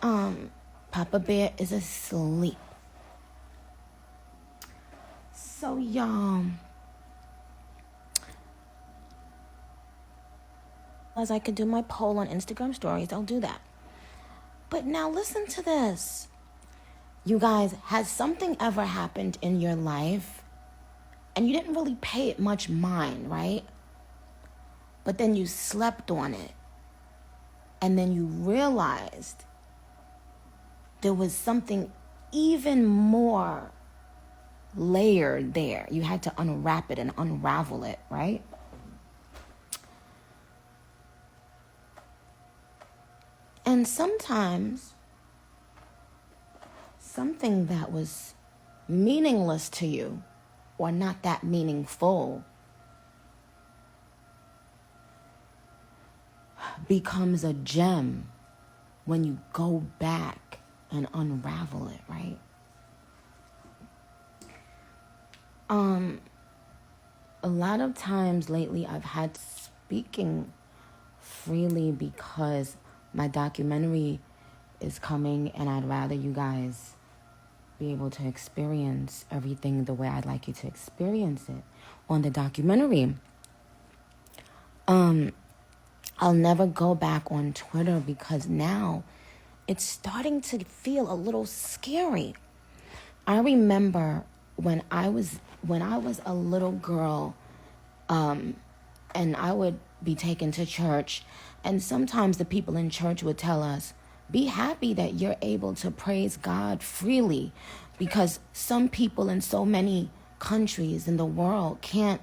Papa Bear is asleep. So, y'all, as I could do my poll on Instagram stories, I'll do that. But now listen to this. You guys, has something ever happened in your life and you didn't really pay it much mind, right? But then you slept on it. And then you realized there was something even more layered there. You had to unwrap it and unravel it, right? And sometimes something that was meaningless to you or not that meaningful becomes a gem when you go back and unravel it, right? A lot of times lately I've had speaking freely because my documentary is coming and I'd rather you guys be able to experience everything the way I'd like you to experience it on the documentary. I'll never go back on Twitter because now it's starting to feel a little scary. I remember when I was a little girl, and I would be taken to church, and sometimes the people in church would tell us, be happy that you're able to praise God freely, because some people in so many countries in the world can't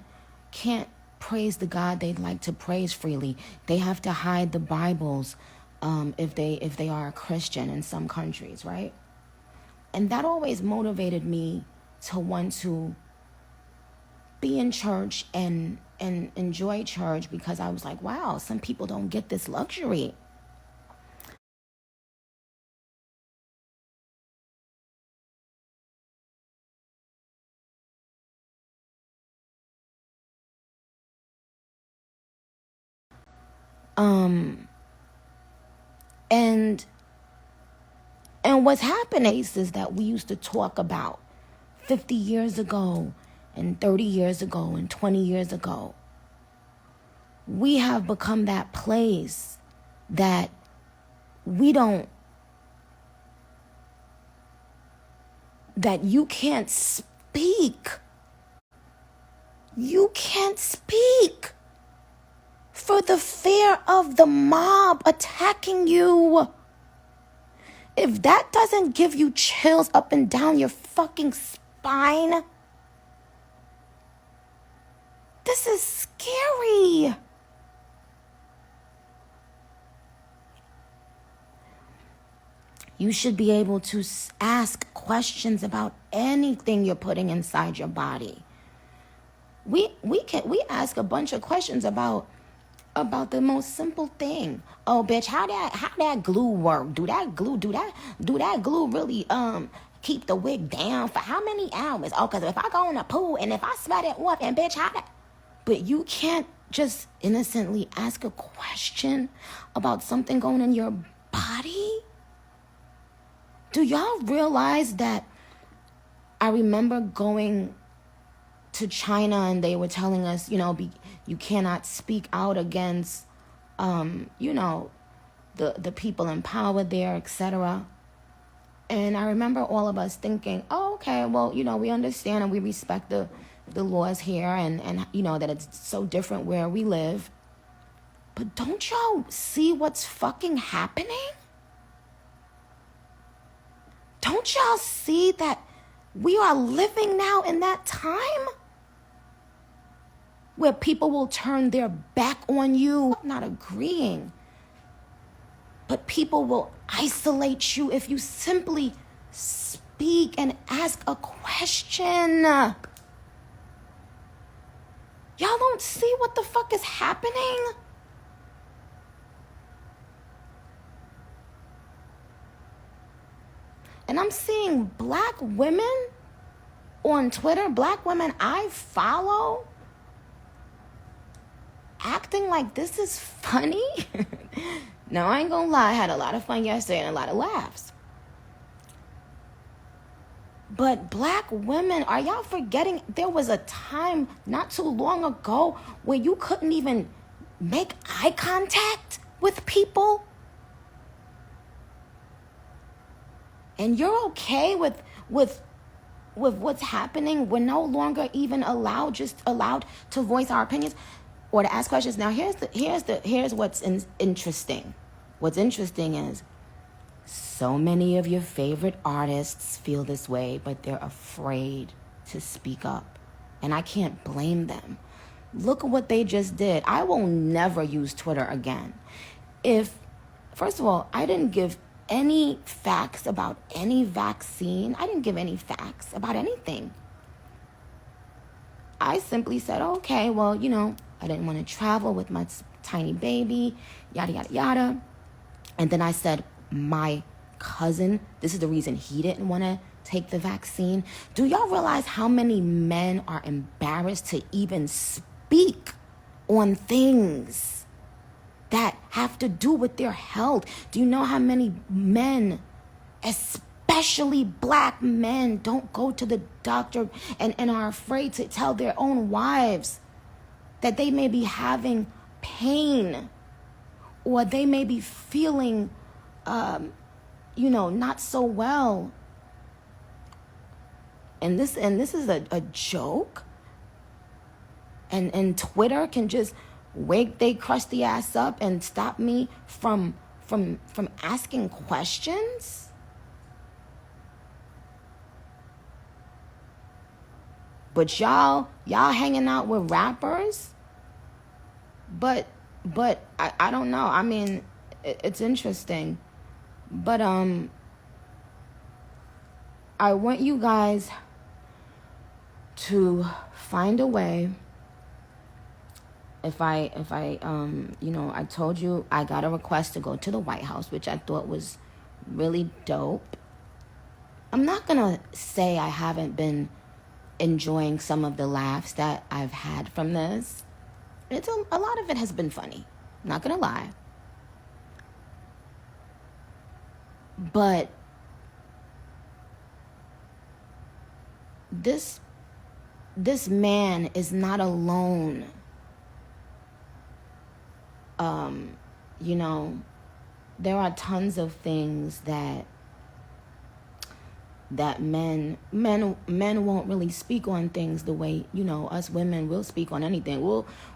praise the God they'd like to praise freely. They have to hide the Bibles if they are a Christian in some countries, right? And that always motivated me to want to be in church and enjoy church, because I was like, wow, some people don't get this luxury. And what's happening is that we used to talk about 50 years ago and 30 years ago and 20 years ago. We have become that place that that you can't speak. You can't speak for the fear of the mob attacking you. If that doesn't give you chills up and down your fucking spine, this is scary. You should be able to ask questions about anything you're putting inside your body. We ask a bunch of questions about the most simple thing. Oh, bitch, how that glue work? Do that glue really keep the wig down for how many hours? Oh, because if I go in the pool and if I sweat it off, and bitch, how that? But you can't just innocently ask a question about something going in your body. Do y'all realize that I remember going to China and they were telling us, you cannot speak out against, the people in power there, etc. And I remember all of us thinking, oh, okay, well, we understand and we respect the laws here and that it's so different where we live. But don't y'all see what's fucking happening? Don't y'all see that we are living now in that time where people will turn their back on you, not agreeing, but people will isolate you if you simply speak and ask a question. Y'all don't see what the fuck is happening? And I'm seeing black women on Twitter, black women I follow, acting like this is funny. Now, I ain't gonna lie, I had a lot of fun yesterday and a lot of laughs. But black women, are y'all forgetting there was a time not too long ago where you couldn't even make eye contact with people? And you're okay with what's happening? We're no longer even allowed to voice our opinions or to ask questions. Now, here's what's interesting. What's interesting is so many of your favorite artists feel this way, but they're afraid to speak up. And I can't blame them. Look at what they just did. I will never use Twitter again. First of all, I didn't give any facts about any vaccine. I didn't give any facts about anything. I simply said, okay, well, I didn't want to travel with my tiny baby, yada, yada, yada. And then I said, my cousin, this is the reason he didn't want to take the vaccine. Do y'all realize how many men are embarrassed to even speak on things that have to do with their health? Do you know how many men, especially black men, don't go to the doctor and are afraid to tell their own wives that they may be having pain or they may be feeling, not so well? And this is a joke. And Twitter can just wake they crusty ass up and stop me from asking questions? But y'all hanging out with rappers? But I don't know. I mean, it's interesting. But I want you guys to find a way. If I I told you I got a request to go to the White House, which I thought was really dope. I'm not gonna say I haven't been enjoying some of the laughs that I've had from this. A lot of it has been funny. Not gonna lie. But this man is not alone. There are tons of things that men won't really speak on things the way, us women will speak on anything.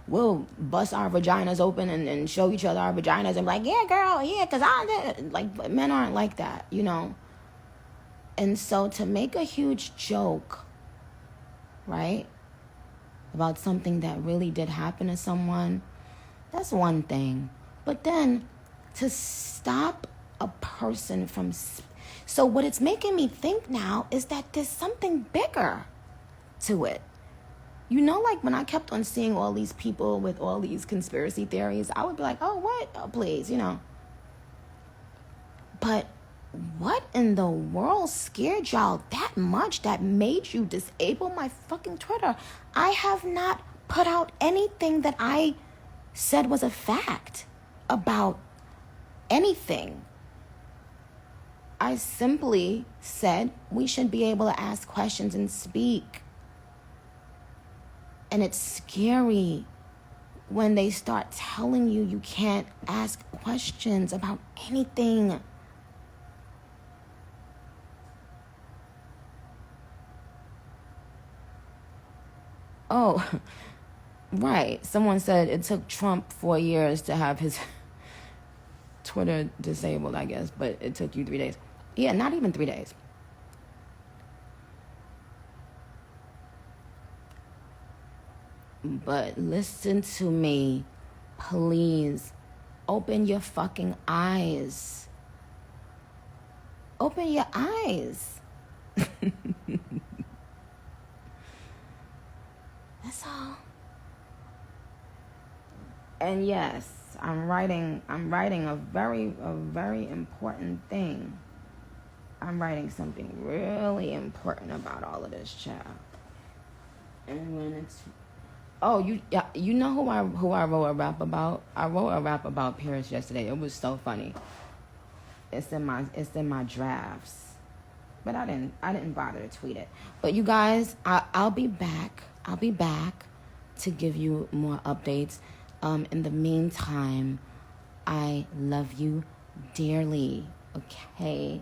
We'll bust our vaginas open and show each other our vaginas and be like, yeah, girl, yeah, because I did. Like, men aren't like that, And so to make a huge joke, right, about something that really did happen to someone, that's one thing. But then to stop a person from... So what it's making me think now is that there's something bigger to it. Like when I kept on seeing all these people with all these conspiracy theories, I would be like, oh, what? Oh, please, But what in the world scared y'all that much that made you disable my fucking Twitter? I have not put out anything that I said was a fact about anything. I simply said we should be able to ask questions and speak. And it's scary when they start telling you can't ask questions about anything. Oh, right. Someone said it took Trump 4 years to have his Twitter disabled, I guess, but it took you 3 days. Yeah, not even 3 days. But listen to me, please. Open your fucking eyes. Open your eyes. That's all. And yes, I'm writing a very important thing. I'm writing something really important about all of this, child. And Oh, you know who I wrote a rap about? I wrote a rap about Paris yesterday. It was so funny. It's in my drafts, but I didn't bother to tweet it. But you guys, I'll be back. I'll be back to give you more updates. In the meantime, I love you dearly. Okay.